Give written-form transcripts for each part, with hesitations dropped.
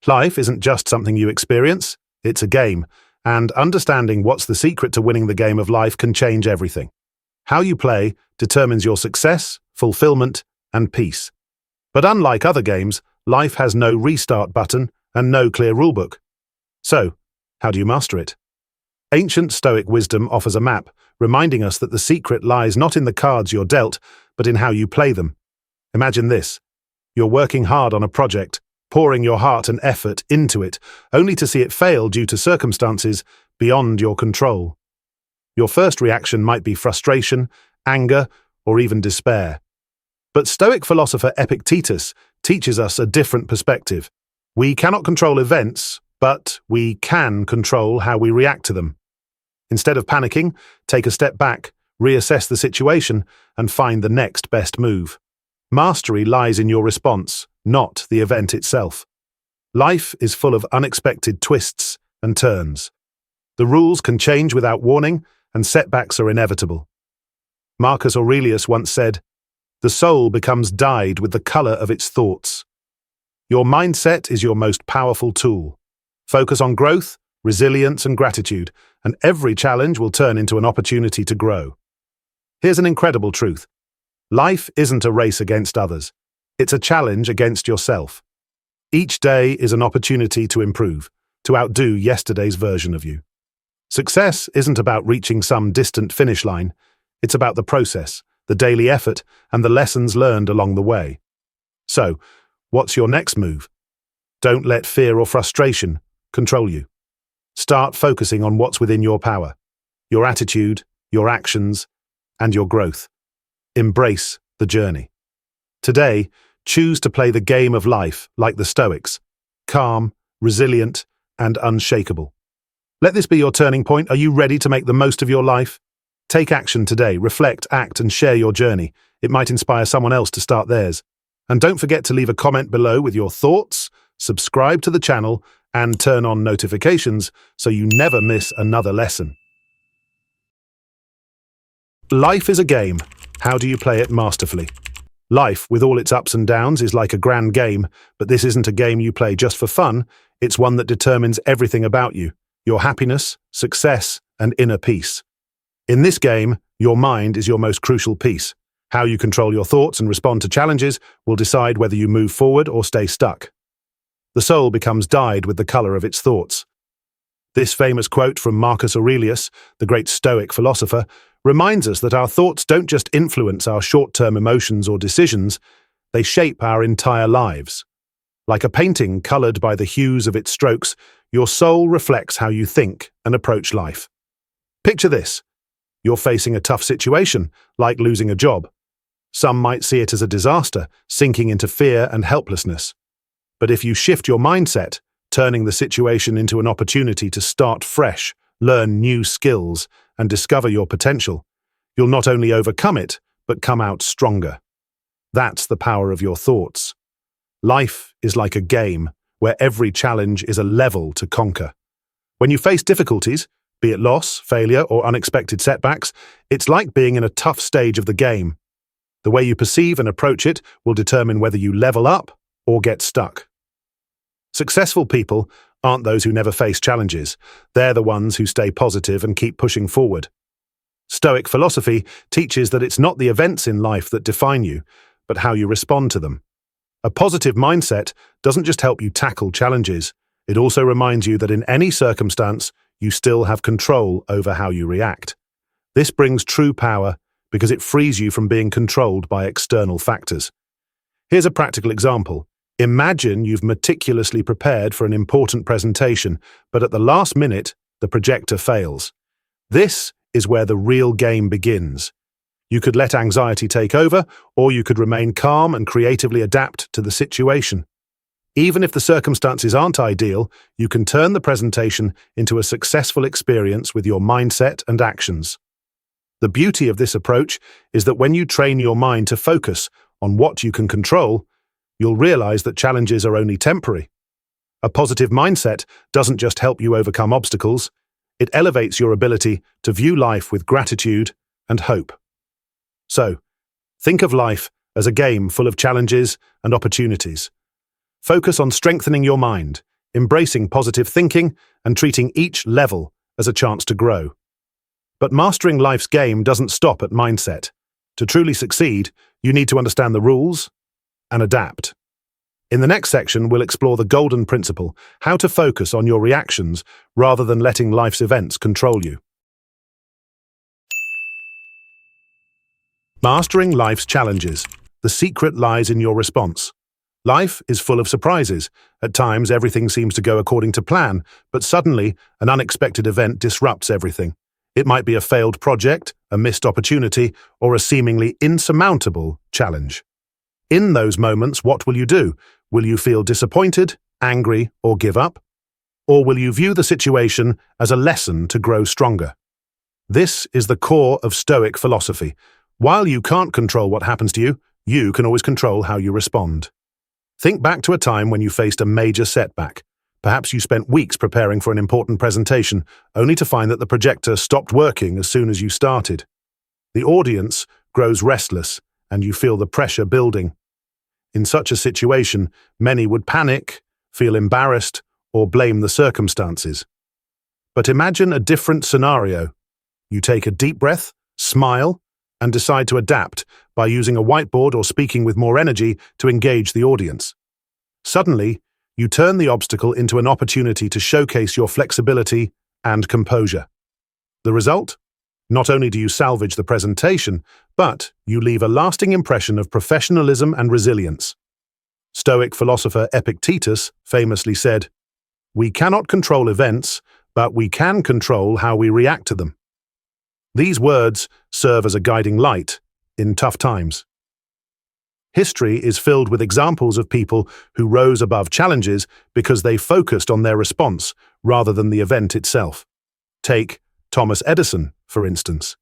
Life isn't just something you experience, it's a game, and understanding what's the secret to winning the game of life can change everything. How you play determines your success, fulfillment, and peace. But unlike other games, life has no restart button and no clear rulebook. So, how do you master it? Ancient Stoic wisdom offers a map, reminding us that the secret lies not in the cards you're dealt, but in how you play them. Imagine this. You're working hard on a project, pouring your heart and effort into it, only to see it fail due to circumstances beyond your control. Your first reaction might be frustration, anger, or even despair. But Stoic philosopher Epictetus teaches us a different perspective. We cannot control events, but we can control how we react to them. Instead of panicking, take a step back, reassess the situation, and find the next best move. Mastery lies in your response, not the event itself. Life is full of unexpected twists and turns. The rules can change without warning, and setbacks are inevitable. Marcus Aurelius once said, "The soul becomes dyed with the color of its thoughts." Your mindset is your most powerful tool. Focus on growth, resilience, and gratitude, and every challenge will turn into an opportunity to grow. Here's an incredible truth. Life isn't a race against others. It's a challenge against yourself. Each day is an opportunity to improve, to outdo yesterday's version of you. Success isn't about reaching some distant finish line. It's about the process, the daily effort, and the lessons learned along the way. So, what's your next move? Don't let fear or frustration control you. Start focusing on what's within your power, your attitude, your actions, and your growth. Embrace the journey. Today, choose to play the game of life like the Stoics, calm, resilient, and unshakable. Let this be your turning point. Are you ready to make the most of your life? Take action today, reflect, act, and share your journey. It might inspire someone else to start theirs. And don't forget to leave a comment below with your thoughts, subscribe to the channel, and turn on notifications so you never miss another lesson. Life is a game. How do you play it masterfully? Life, with all its ups and downs, is like a grand game, but this isn't a game you play just for fun. It's one that determines everything about you, your happiness, success, and inner peace. In this game, your mind is your most crucial piece. How you control your thoughts and respond to challenges will decide whether you move forward or stay stuck. The soul becomes dyed with the color of its thoughts. This famous quote from Marcus Aurelius, the great Stoic philosopher, reminds us that our thoughts don't just influence our short-term emotions or decisions, they shape our entire lives. Like a painting colored by the hues of its strokes, your soul reflects how you think and approach life. Picture this. You're facing a tough situation, like losing a job. Some might see it as a disaster, sinking into fear and helplessness. But if you shift your mindset, turning the situation into an opportunity to start fresh, learn new skills, and discover your potential, you'll not only overcome it, but come out stronger. That's the power of your thoughts. Life is like a game where every challenge is a level to conquer. When you face difficulties, be it loss, failure, or unexpected setbacks, it's like being in a tough stage of the game. The way you perceive and approach it will determine whether you level up or get stuck. Successful people aren't those who never face challenges. They're the ones who stay positive and keep pushing forward. Stoic philosophy teaches that it's not the events in life that define you, but how you respond to them. A positive mindset doesn't just help you tackle challenges, it also reminds you that in any circumstance, you still have control over how you react. This brings true power because it frees you from being controlled by external factors. Here's a practical example. Imagine you've meticulously prepared for an important presentation, but at the last minute, the projector fails. This is where the real game begins. You could let anxiety take over, or you could remain calm and creatively adapt to the situation. Even if the circumstances aren't ideal, you can turn the presentation into a successful experience with your mindset and actions. The beauty of this approach is that when you train your mind to focus on what you can control, you'll realize that challenges are only temporary. A positive mindset doesn't just help you overcome obstacles, it elevates your ability to view life with gratitude and hope. So, think of life as a game full of challenges and opportunities. Focus on strengthening your mind, embracing positive thinking and treating each level as a chance to grow. But mastering life's game doesn't stop at mindset. To truly succeed, you need to understand the rules and adapt. In the next section, we'll explore the golden principle, how to focus on your reactions rather than letting life's events control you. Mastering life's challenges. The secret lies in your response. Life is full of surprises. At times, everything seems to go according to plan, but suddenly, an unexpected event disrupts everything. It might be a failed project, a missed opportunity, or a seemingly insurmountable challenge. In those moments, what will you do? Will you feel disappointed, angry, or give up? Or will you view the situation as a lesson to grow stronger? This is the core of Stoic philosophy. While you can't control what happens to you, you can always control how you respond. Think back to a time when you faced a major setback. Perhaps you spent weeks preparing for an important presentation, only to find that the projector stopped working as soon as you started. The audience grows restless, and you feel the pressure building. In such a situation, many would panic, feel embarrassed, or blame the circumstances. But imagine a different scenario. You take a deep breath, smile, and decide to adapt by using a whiteboard or speaking with more energy to engage the audience. Suddenly, you turn the obstacle into an opportunity to showcase your flexibility and composure. The result? Not only do you salvage the presentation, but you leave a lasting impression of professionalism and resilience. Stoic philosopher Epictetus famously said, "We cannot control events, but we can control how we react to them." These words serve as a guiding light in tough times. History is filled with examples of people who rose above challenges because they focused on their response rather than the event itself. Take Thomas Edison, for instance.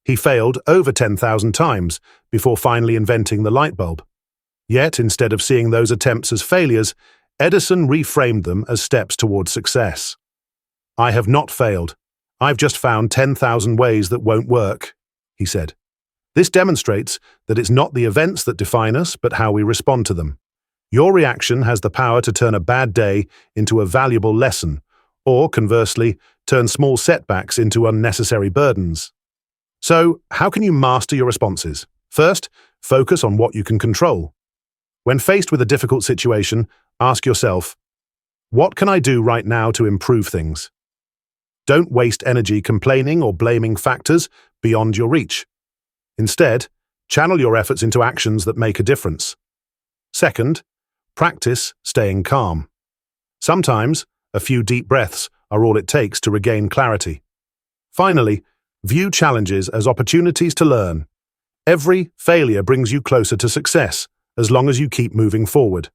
He failed over 10,000 times before finally inventing the light bulb. Yet, instead of seeing those attempts as failures, Edison reframed them as steps towards success. "I have not failed. I've just found 10,000 ways that won't work," he said. This demonstrates that it's not the events that define us, but how we respond to them. Your reaction has the power to turn a bad day into a valuable lesson, or, conversely, turn small setbacks into unnecessary burdens. So, how can you master your responses? First, focus on what you can control. When faced with a difficult situation, ask yourself, what can I do right now to improve things? Don't waste energy complaining or blaming factors beyond your reach. Instead, channel your efforts into actions that make a difference. Second, practice staying calm. Sometimes, a few deep breaths are all it takes to regain clarity. Finally, view challenges as opportunities to learn. Every failure brings you closer to success, as long as you keep moving forward.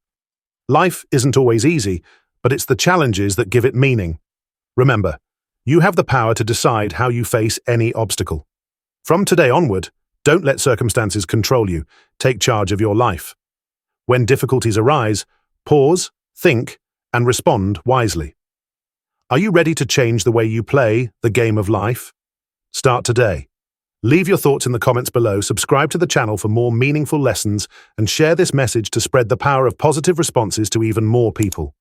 Life isn't always easy, but it's the challenges that give it meaning. Remember, you have the power to decide how you face any obstacle. From today onward, don't let circumstances control you. Take charge of your life. When difficulties arise, pause, think, and respond wisely. Are you ready to change the way you play the game of life? Start today. Leave your thoughts in the comments below, subscribe to the channel for more meaningful lessons, and share this message to spread the power of positive responses to even more people.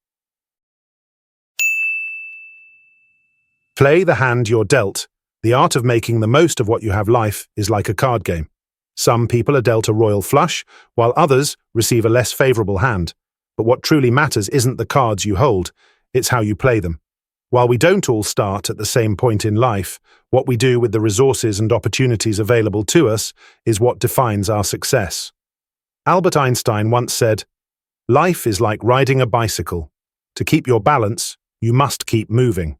Play the hand you're dealt. The art of making the most of what you have. Life is like a card game. Some people are dealt a royal flush, while others receive a less favorable hand. But what truly matters isn't the cards you hold, it's how you play them. While we don't all start at the same point in life, what we do with the resources and opportunities available to us is what defines our success. Albert Einstein once said, "Life is like riding a bicycle. To keep your balance, you must keep moving."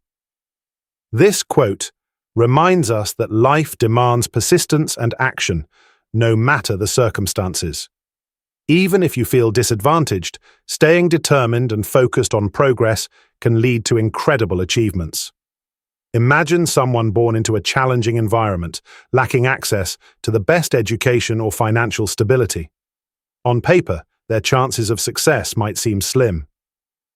This quote reminds us that life demands persistence and action, no matter the circumstances. Even if you feel disadvantaged, staying determined and focused on progress can lead to incredible achievements. Imagine someone born into a challenging environment, lacking access to the best education or financial stability. On paper, their chances of success might seem slim.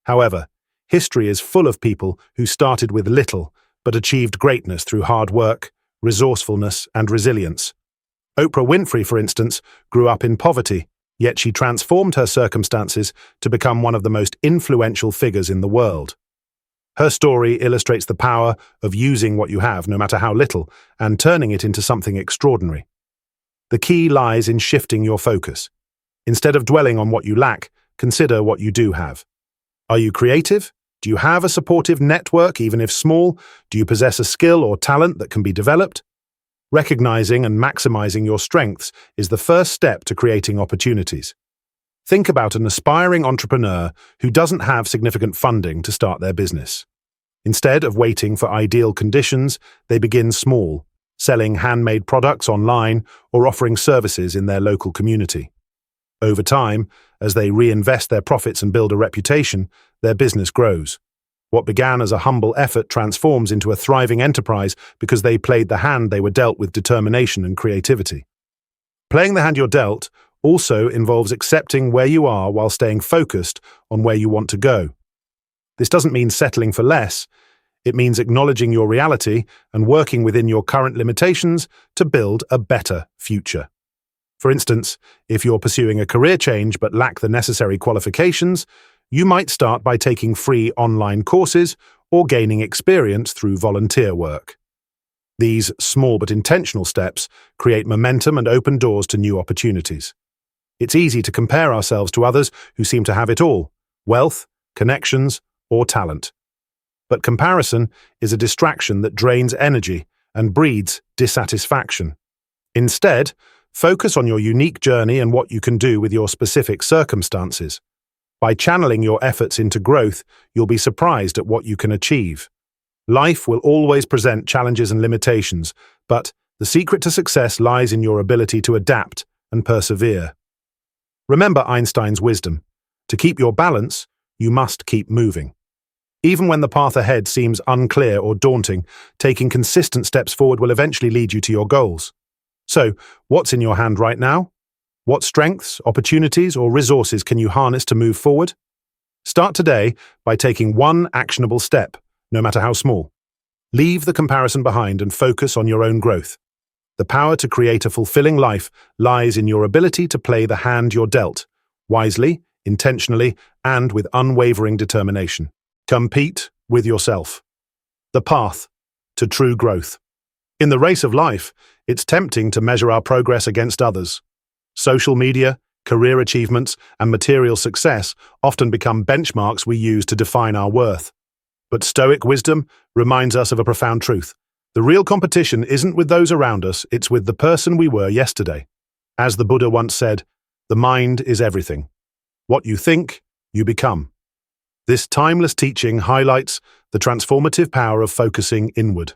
However, history is full of people who started with little but achieved greatness through hard work, resourcefulness, and resilience. Oprah Winfrey, for instance, grew up in poverty, yet she transformed her circumstances to become one of the most influential figures in the world. Her story illustrates the power of using what you have, no matter how little, and turning it into something extraordinary. The key lies in shifting your focus. Instead of dwelling on what you lack, consider what you do have. Are you creative? Do you have a supportive network, even if small? Do you possess a skill or talent that can be developed? Recognizing and maximizing your strengths is the first step to creating opportunities. Think about an aspiring entrepreneur who doesn't have significant funding to start their business. Instead of waiting for ideal conditions, they begin small, selling handmade products online or offering services in their local community. Over time, as they reinvest their profits and build a reputation, their business grows. What began as a humble effort transforms into a thriving enterprise because they played the hand they were dealt with determination and creativity. Playing the hand you're dealt also involves accepting where you are while staying focused on where you want to go. This doesn't mean settling for less. It means acknowledging your reality and working within your current limitations to build a better future. For instance, if you're pursuing a career change but lack the necessary qualifications, you might start by taking free online courses or gaining experience through volunteer work. These small but intentional steps create momentum and open doors to new opportunities. It's easy to compare ourselves to others who seem to have it all: wealth, connections, or talent. But comparison is a distraction that drains energy and breeds dissatisfaction. Instead, focus on your unique journey and what you can do with your specific circumstances. By channeling your efforts into growth, you'll be surprised at what you can achieve. Life will always present challenges and limitations, but the secret to success lies in your ability to adapt and persevere. Remember Einstein's wisdom: to keep your balance, you must keep moving. Even when the path ahead seems unclear or daunting, taking consistent steps forward will eventually lead you to your goals. So, what's in your hand right now? What strengths, opportunities, or resources can you harness to move forward? Start today by taking one actionable step, no matter how small. Leave the comparison behind and focus on your own growth. The power to create a fulfilling life lies in your ability to play the hand you're dealt, wisely, intentionally, and with unwavering determination. Compete with yourself. The path to true growth. In the race of life, it's tempting to measure our progress against others. Social media, career achievements, and material success often become benchmarks we use to define our worth. But Stoic wisdom reminds us of a profound truth. The real competition isn't with those around us, it's with the person we were yesterday. As the Buddha once said, the mind is everything. What you think, you become. This timeless teaching highlights the transformative power of focusing inward.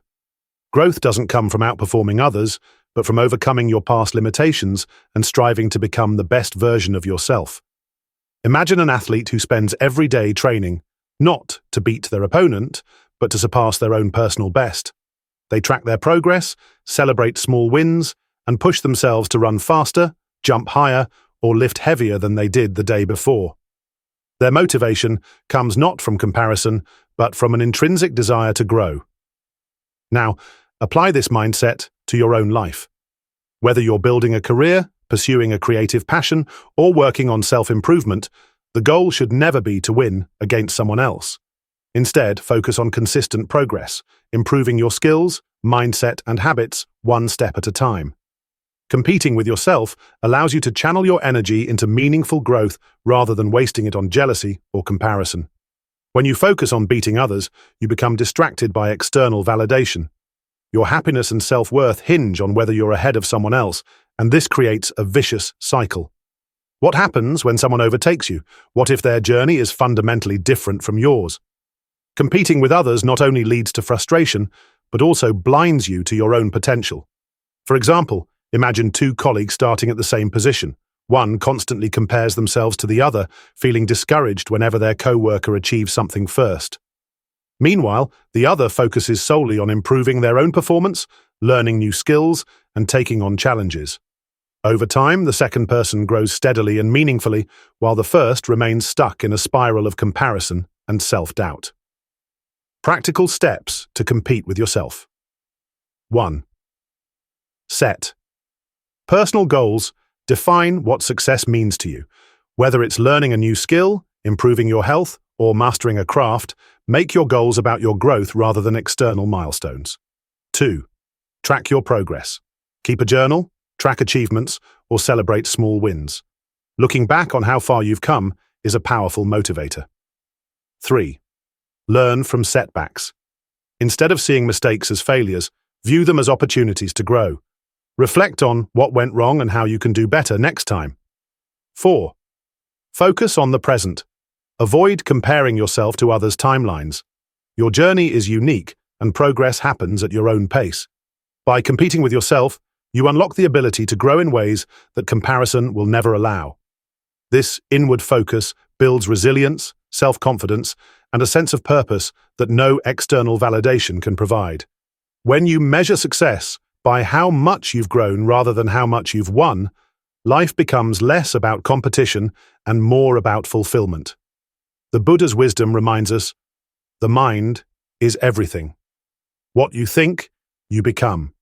Growth doesn't come from outperforming others, but from overcoming your past limitations and striving to become the best version of yourself. Imagine an athlete who spends every day training, not to beat their opponent, but to surpass their own personal best. They track their progress, celebrate small wins, and push themselves to run faster, jump higher, or lift heavier than they did the day before. Their motivation comes not from comparison, but from an intrinsic desire to grow. Now, apply this mindset to your own life. Whether you're building a career, pursuing a creative passion, or working on self-improvement, the goal should never be to win against someone else. Instead, focus on consistent progress, improving your skills, mindset, and habits one step at a time. Competing with yourself allows you to channel your energy into meaningful growth rather than wasting it on jealousy or comparison. When you focus on beating others, you become distracted by external validation. Your happiness and self-worth hinge on whether you're ahead of someone else, and this creates a vicious cycle. What happens when someone overtakes you? What if their journey is fundamentally different from yours? Competing with others not only leads to frustration, but also blinds you to your own potential. For example, imagine two colleagues starting at the same position. One constantly compares themselves to the other, feeling discouraged whenever their co-worker achieves something first. Meanwhile, the other focuses solely on improving their own performance, learning new skills, and taking on challenges. Over time, the second person grows steadily and meaningfully, while the first remains stuck in a spiral of comparison and self-doubt. Practical steps to compete with yourself. 1. Set personal goals Define what success means to you. Whether it's learning a new skill, improving your health, or mastering a craft, make your goals about your growth rather than external milestones. 2. Track your progress. Keep a journal, track achievements, or celebrate small wins. Looking back on how far you've come is a powerful motivator. 3. Learn from setbacks. Instead of seeing mistakes as failures, view them as opportunities to grow. Reflect on what went wrong and how you can do better next time. 4. Focus on the present. Avoid comparing yourself to others' timelines. Your journey is unique, and progress happens at your own pace. By competing with yourself, you unlock the ability to grow in ways that comparison will never allow. This inward focus builds resilience, self-confidence, and a sense of purpose that no external validation can provide. When you measure success by how much you've grown rather than how much you've won, life becomes less about competition and more about fulfillment. The Buddha's wisdom reminds us, the mind is everything. What you think, you become.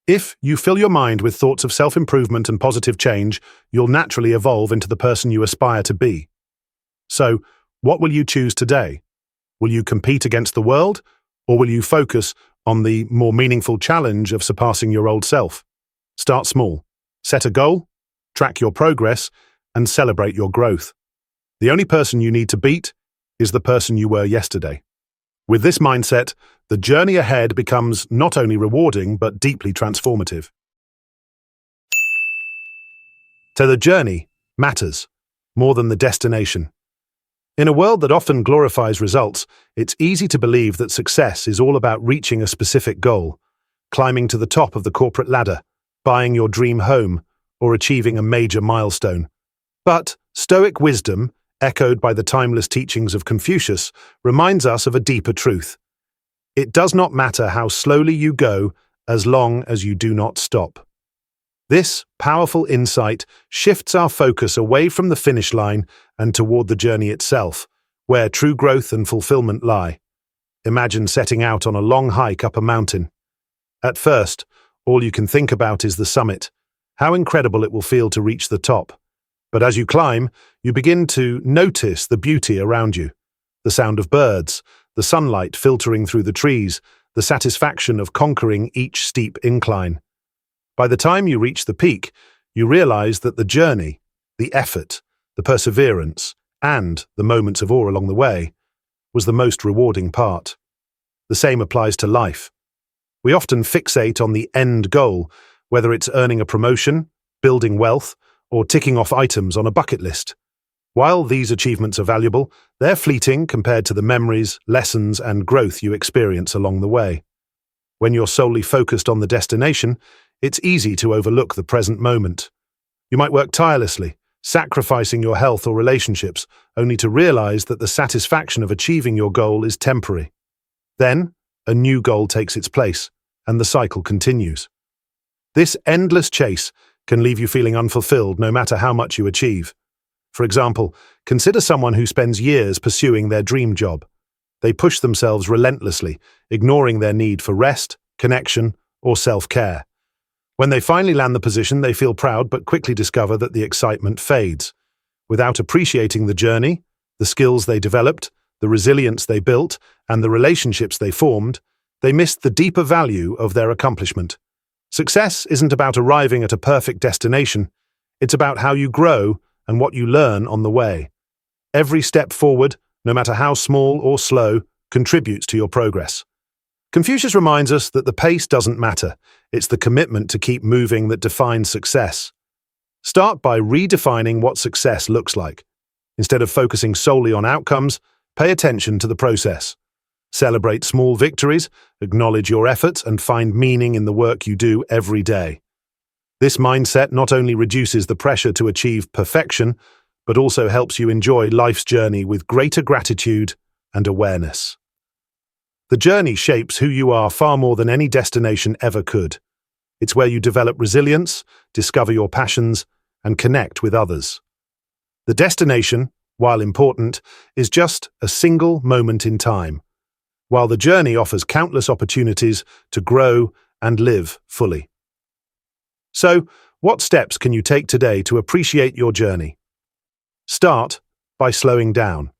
If you fill your mind with thoughts of self-improvement and positive change, you'll naturally evolve into the person you aspire to be. So, what will you choose today? Will you compete against the world, or will you focus on the more meaningful challenge of surpassing your old self? Start small, set a goal, track your progress, and celebrate your growth. The only person you need to beat is the person you were yesterday. With this mindset, the journey ahead becomes not only rewarding but deeply transformative. So the journey matters more than the destination. In a world that often glorifies results, it's easy to believe that success is all about reaching a specific goal, climbing to the top of the corporate ladder, buying your dream home, or achieving a major milestone. But Stoic wisdom, echoed by the timeless teachings of Confucius, reminds us of a deeper truth. It does not matter how slowly you go, as long as you do not stop. This powerful insight shifts our focus away from the finish line and toward the journey itself, where true growth and fulfillment lie. Imagine setting out on a long hike up a mountain. At first, all you can think about is the summit, how incredible it will feel to reach the top. But as you climb, you begin to notice the beauty around you. The sound of birds, the sunlight filtering through the trees, the satisfaction of conquering each steep incline. By the time you reach the peak, you realize that the journey, the effort, the perseverance, and the moments of awe along the way was the most rewarding part. The same applies to life. We often fixate on the end goal, whether it's earning a promotion, building wealth, or ticking off items on a bucket list. While these achievements are valuable, they're fleeting compared to the memories, lessons, and growth you experience along the way. When you're solely focused on the destination, it's easy to overlook the present moment. You might work tirelessly, sacrificing your health or relationships, only to realize that the satisfaction of achieving your goal is temporary. Then, a new goal takes its place, and the cycle continues. This endless chase can leave you feeling unfulfilled no matter how much you achieve. For example, consider someone who spends years pursuing their dream job. They push themselves relentlessly, ignoring their need for rest, connection, or self-care. When they finally land the position, they feel proud but quickly discover that the excitement fades. Without appreciating the journey, the skills they developed, the resilience they built, and the relationships they formed, they missed the deeper value of their accomplishment. Success isn't about arriving at a perfect destination. It's about how you grow and what you learn on the way. Every step forward, no matter how small or slow, contributes to your progress. Confucius reminds us that the pace doesn't matter. It's the commitment to keep moving that defines success. Start by redefining what success looks like. Instead of focusing solely on outcomes, pay attention to the process. Celebrate small victories, acknowledge your efforts, and find meaning in the work you do every day. This mindset not only reduces the pressure to achieve perfection, but also helps you enjoy life's journey with greater gratitude and awareness. The journey shapes who you are far more than any destination ever could. It's where you develop resilience, discover your passions, and connect with others. The destination, while important, is just a single moment in time, while the journey offers countless opportunities to grow and live fully. So, what steps can you take today to appreciate your journey? Start by slowing down.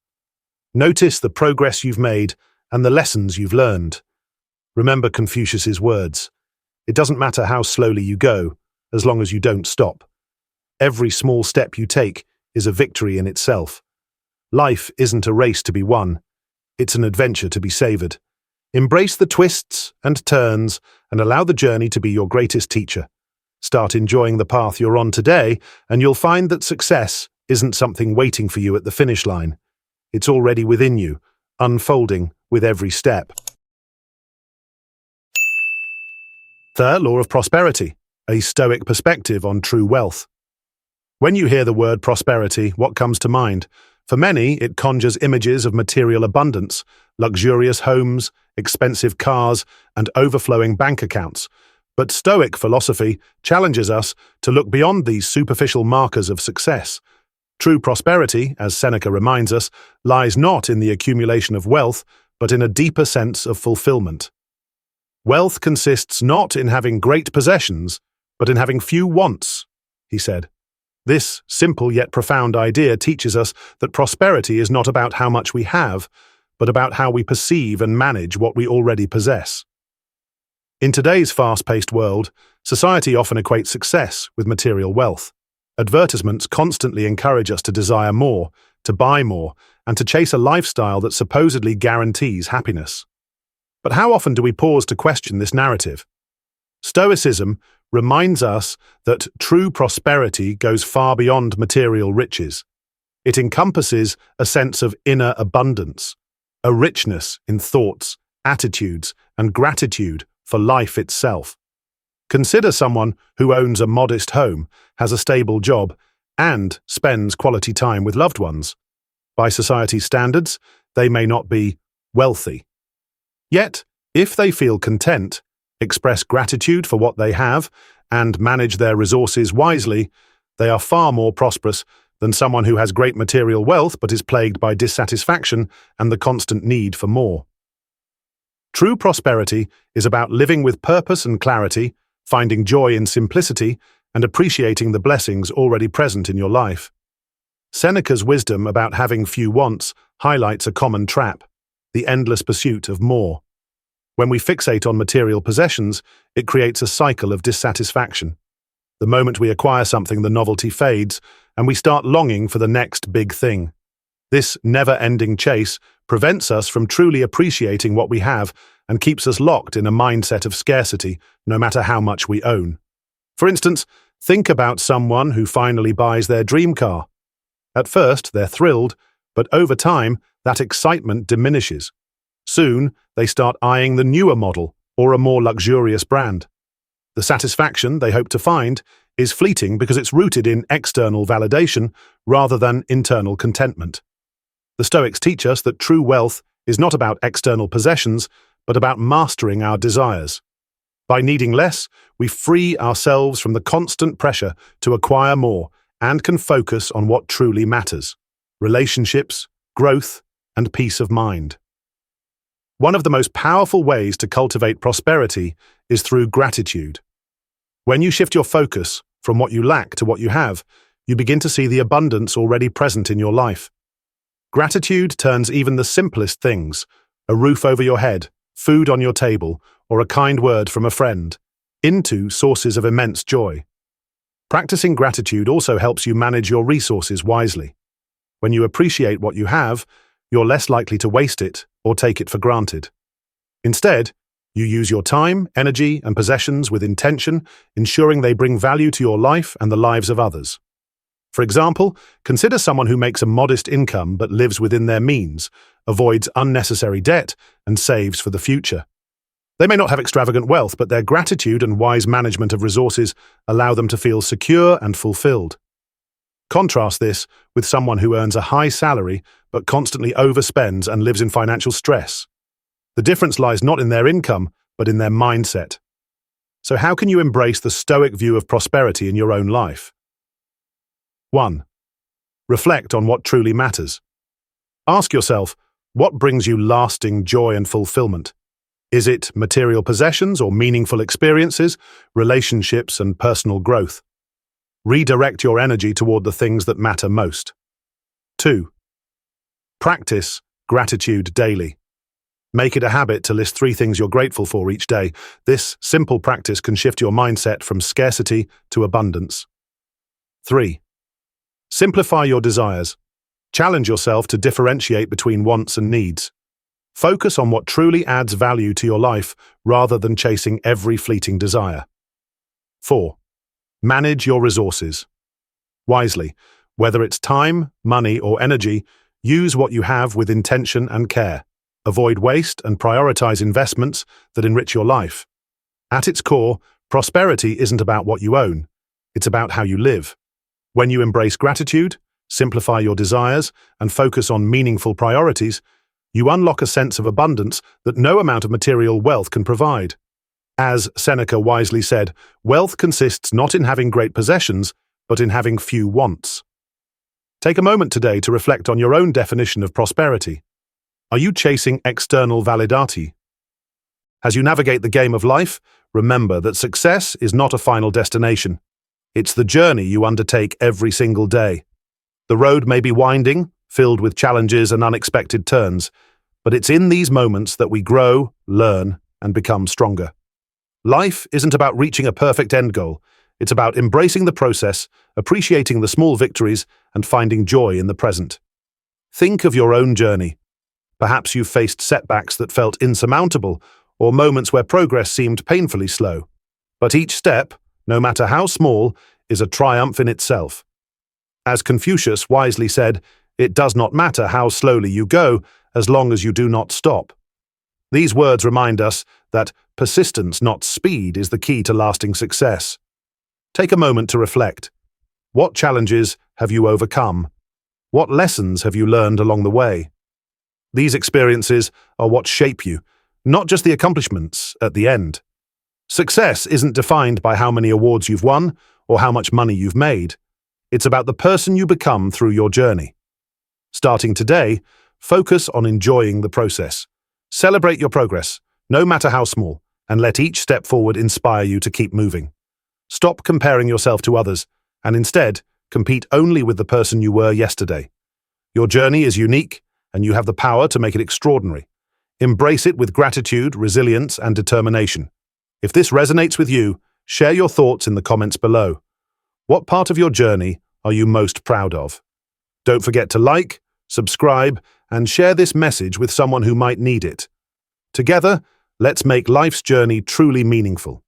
Notice the progress you've made and the lessons you've learned. Remember Confucius's words. It doesn't matter how slowly you go, as long as you don't stop. Every small step you take is a victory in itself. Life isn't a race to be won. It's an adventure to be savored. Embrace the twists and turns and allow the journey to be your greatest teacher. Start enjoying the path you're on today, and you'll find that success isn't something waiting for you at the finish line. It's already within you, unfolding with every step. Third law of prosperity, a Stoic perspective on true wealth. When you hear the word prosperity, what comes to mind? For many, it conjures images of material abundance, luxurious homes, expensive cars, and overflowing bank accounts. But Stoic philosophy challenges us to look beyond these superficial markers of success. True prosperity, as Seneca reminds us, lies not in the accumulation of wealth, but in a deeper sense of fulfillment. Wealth consists not in having great possessions, but in having few wants, he said. This simple yet profound idea teaches us that prosperity is not about how much we have, but about how we perceive and manage what we already possess. In today's fast-paced world, society often equates success with material wealth. Advertisements constantly encourage us to desire more, to buy more, and to chase a lifestyle that supposedly guarantees happiness. But how often do we pause to question this narrative? Stoicism reminds us that true prosperity goes far beyond material riches. It encompasses a sense of inner abundance, a richness in thoughts, attitudes, and gratitude for life itself. Consider someone who owns a modest home, has a stable job, and spends quality time with loved ones. By society's standards, they may not be wealthy. Yet, if they feel content, express gratitude for what they have, and manage their resources wisely, they are far more prosperous than someone who has great material wealth but is plagued by dissatisfaction and the constant need for more. True prosperity is about living with purpose and clarity, finding joy in simplicity, and appreciating the blessings already present in your life. Seneca's wisdom about having few wants highlights a common trap: the endless pursuit of more. When we fixate on material possessions, it creates a cycle of dissatisfaction. The moment we acquire something, the novelty fades, and we start longing for the next big thing. This never-ending chase prevents us from truly appreciating what we have and keeps us locked in a mindset of scarcity, no matter how much we own. For instance, think about someone who finally buys their dream car. At first, they're thrilled, but over time, that excitement diminishes. Soon, they start eyeing the newer model or a more luxurious brand. The satisfaction they hope to find is fleeting because it's rooted in external validation rather than internal contentment. The Stoics teach us that true wealth is not about external possessions, but about mastering our desires. By needing less, we free ourselves from the constant pressure to acquire more and can focus on what truly matters: relationships, growth, and peace of mind. One of the most powerful ways to cultivate prosperity is through gratitude. When you shift your focus from what you lack to what you have, you begin to see the abundance already present in your life. Gratitude turns even the simplest things, a roof over your head, food on your table, or a kind word from a friend, into sources of immense joy. Practicing gratitude also helps you manage your resources wisely. When you appreciate what you have, you're less likely to waste it or take it for granted. Instead, you use your time, energy, and possessions with intention, ensuring they bring value to your life and the lives of others. For example, consider someone who makes a modest income but lives within their means, avoids unnecessary debt, and saves for the future. They may not have extravagant wealth, but their gratitude and wise management of resources allow them to feel secure and fulfilled. Contrast this with someone who earns a high salary but constantly overspends and lives in financial stress. The difference lies not in their income, but in their mindset. So how can you embrace the Stoic view of prosperity in your own life? 1. Reflect on what truly matters. Ask yourself, what brings you lasting joy and fulfillment? Is it material possessions or meaningful experiences, relationships, and personal growth? Redirect your energy toward the things that matter most. 2. Practice gratitude daily. Make it a habit to list 3 things you're grateful for each day. This simple practice can shift your mindset from scarcity to abundance. 3. Simplify your desires. Challenge yourself to differentiate between wants and needs. Focus on what truly adds value to your life rather than chasing every fleeting desire. 4. Manage your resources wisely. Whether it's time, money, or energy, use what you have with intention and care. Avoid waste and prioritize investments that enrich your life. At its core, prosperity isn't about what you own. It's about how you live. When you embrace gratitude, simplify your desires, and focus on meaningful priorities, you unlock a sense of abundance that no amount of material wealth can provide. As Seneca wisely said, wealth consists not in having great possessions, but in having few wants. Take a moment today to reflect on your own definition of prosperity. Are you chasing external validati? As you navigate the game of life, remember that success is not a final destination. It's the journey you undertake every single day. The road may be winding, filled with challenges and unexpected turns, but it's in these moments that we grow, learn, and become stronger. Life isn't about reaching a perfect end goal. It's about embracing the process, appreciating the small victories, and finding joy in the present. Think of your own journey. Perhaps you've faced setbacks that felt insurmountable, or moments where progress seemed painfully slow. But each step, no matter how small, is a triumph in itself. As Confucius wisely said, it does not matter how slowly you go, as long as you do not stop. These words remind us that persistence, not speed, is the key to lasting success. Take a moment to reflect. What challenges have you overcome? What lessons have you learned along the way? These experiences are what shape you, not just the accomplishments at the end. Success isn't defined by how many awards you've won or how much money you've made. It's about the person you become through your journey. Starting today, focus on enjoying the process. Celebrate your progress, no matter how small, and let each step forward inspire you to keep moving. Stop comparing yourself to others, and instead, compete only with the person you were yesterday. Your journey is unique, and you have the power to make it extraordinary. Embrace it with gratitude, resilience, and determination. If this resonates with you, share your thoughts in the comments below. What part of your journey are you most proud of? Don't forget to like, subscribe, and share this message with someone who might need it. Together, let's make life's journey truly meaningful.